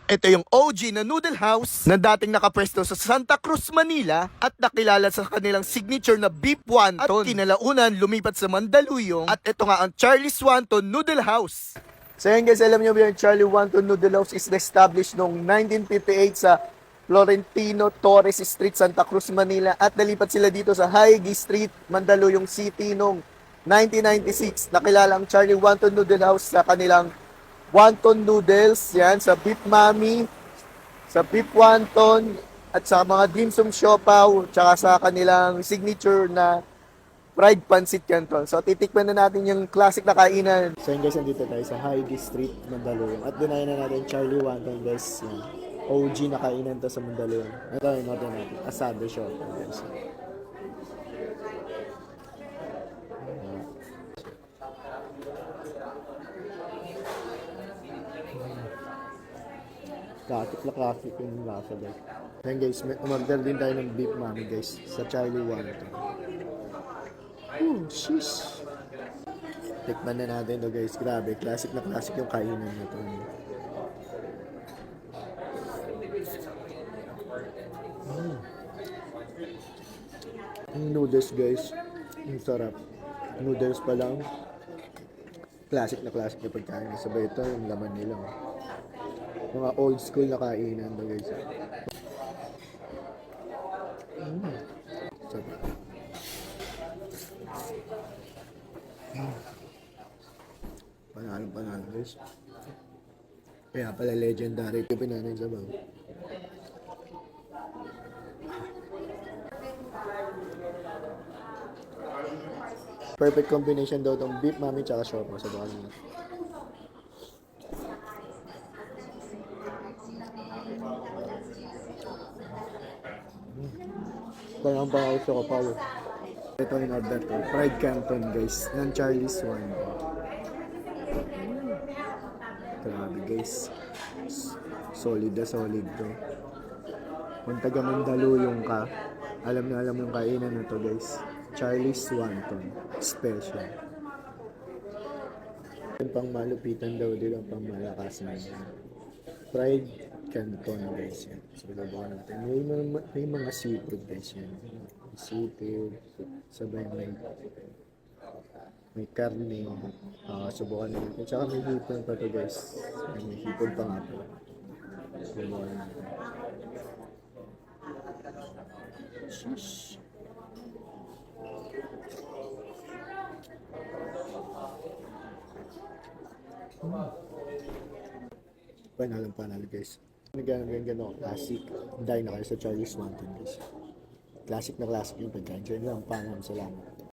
Ito yung OG na noodle house na dating nakapwesto sa Santa Cruz, Manila at nakilala sa kanilang signature na beef wonton at kinalaunan lumipat sa Mandaluyong at ito nga ang Charlie's Wonton Noodle House. So yun guys, alam nyo ba yung Charlie Wonton Noodle House is established noong 1958 sa Florentino Torres Street, Santa Cruz, Manila at nalipat sila dito sa Haigi Street, Mandaluyong City noong 1996. Nakilala ang Charlie Wonton Noodle House sa kanilang wonton noodles, yan, sa beef mami, sa beef wonton, at sa mga dim sum siopaw, tsaka sa kanilang signature na fried pancit canton. So, titikman na natin yung classic na kainan. So, yun guys, nandito tayo sa Haigi Street, Mandaluyong. At dinayan na natin Charlie Wonton, guys. Yan. OG na kainan to sa Mandaluyong. Ito yung order natin. Asado siopaw, guys. Classic na classic yung lasa guys. Ayan guys, umorder din tayo ng beef mami guys sa Charlie Wonton. Sheesh! Tikman na natin to guys. Grabe, classic na classic yung kainan nito. Yung noodles guys, yung sarap. Noodles pa lang. Classic na classic yung pagkain. Sabay ito yung laman nila. Mga old school na kainan to guys. Sarap. Panalo guys. Kaya pala legendary ito pinanin sa bang. Perfect combination daw tong beef mami tsaka siopaw sa bawang nila. Parang bahaw sa kapaw. Ito yung order ko. Fried canton guys. Ng Charlie's Wonton. Grabe guys. Solid na solid to. Kung taga Mandaluyong ka, alam na alam yung kainan na to guys. Charlie's Wonton. Special. Yung pang malupitan daw din ang pang malakas na fried canton guys yan. So labawan natin. May mga seafood guys yan. Seafood. Sabay may karne. Subukan natin. Tsaka may hipon pa to guys. May hipon pa nga po. Subukan natin. Sheesh. Panalo guys. Ganun classic. Dahil na kayo sa Charlie's Wonton guys. Classic na classic yung pagkain. Diyan lang, pangam, salamat.